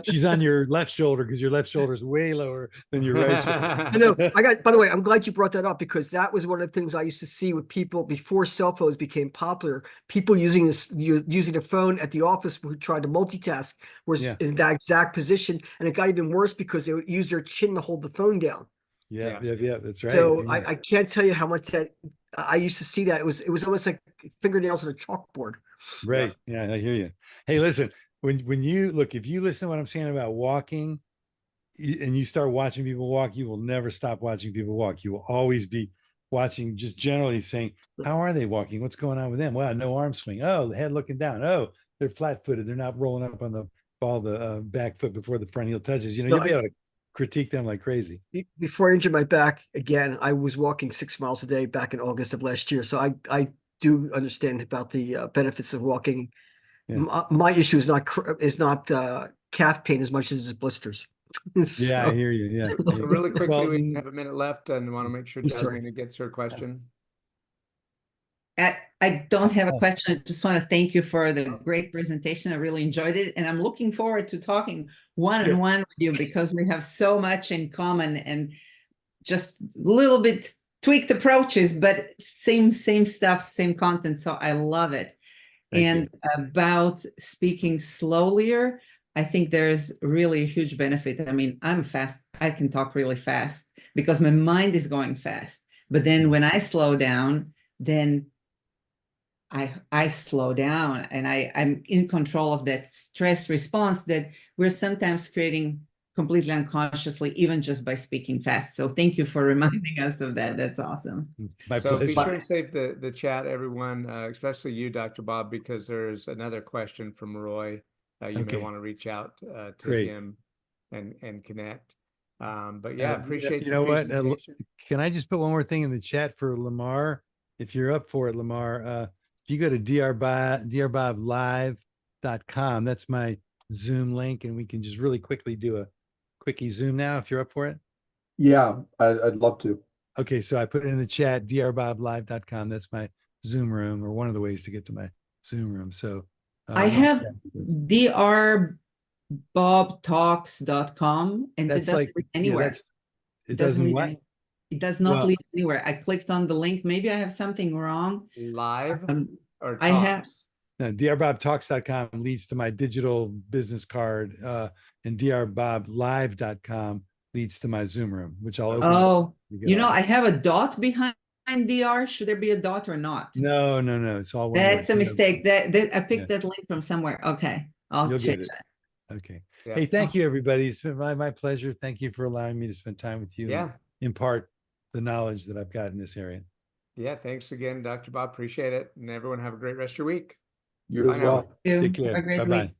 She's on your left shoulder because your left shoulder is way lower than your right shoulder. I know. By the way, I'm glad you brought that up because that was one of the things I used to see with people before cell phones became popular. People using a phone at the office who tried to multitask was in that exact position. And it got even worse because they would use their chin to hold the phone down. Yeah, that's right. So I can't tell you how much that I used to see that. It was almost like fingernails on a chalkboard. Right. Yeah, I hear you. Hey, listen, when you look, if you listen to what I'm saying about walking and you start watching people walk, you will never stop watching people walk. You will always be watching, just generally saying, how are they walking? What's going on with them? Wow, no arm swing. Oh, the head looking down. Oh, they're flat footed. They're not rolling up on the ball, the back foot before the front heel touches. You'll be able to critique them like crazy. Before I injured my back again, I was walking 6 miles a day back in August of last year. So I do understand about the benefits of walking. Yeah. My issue is not calf pain as much as it's blisters. So, I hear you. Yeah. So really quickly, we have a minute left and want to make sure Jasmina gets her question. I don't have a question. I just want to thank you for the great presentation. I really enjoyed it. And I'm looking forward to talking one-on-one with you because we have so much in common and just a little bit tweaked approaches, but same stuff, same content. So I love it. Thank you. About speaking slowlier, I think there's really a huge benefit. I mean, I'm fast. I can talk really fast because my mind is going fast. But then when I slow down, then I slow down and I'm in control of that stress response that we're sometimes creating completely unconsciously, even just by speaking fast. So thank you for reminding us of that. That's awesome. So be sure to save the chat, everyone, especially you, Dr. Bob, because there's another question from Roy. You may want to reach out to him and connect. But yeah, appreciate you know what? Can I just put one more thing in the chat for Lamar? If you're up for it, Lamar, if you go to drboblive.com, that's my Zoom link, and we can just really quickly do a quickie Zoom now if you're up for it. Yeah, I'd love to. Okay, so I put it in the chat, drboblive.com. That's my Zoom room, or one of the ways to get to my Zoom room. So I have drbobtalks.com, and that's it doesn't lead anywhere. It doesn't what? It does not lead anywhere. I clicked on the link. Maybe I have something wrong. Live or talks? I have. No, drbobtalks.com leads to my digital business card, and drbboblive.com leads to my Zoom room, which I'll open. Oh, I have a dot behind DR. Should there be a dot or not? No. It's all one That's word. a mistake. That I picked that link from somewhere. Okay, I'll change that. Okay. Yeah. Hey, thank you, everybody. It's been my pleasure. Thank you for allowing me to spend time with you. Yeah. And impart the knowledge that I've got in this area. Yeah. Thanks again, Dr. Bob. Appreciate it. And everyone have a great rest of your week. You as well. Take care. Have a great Bye-bye. week.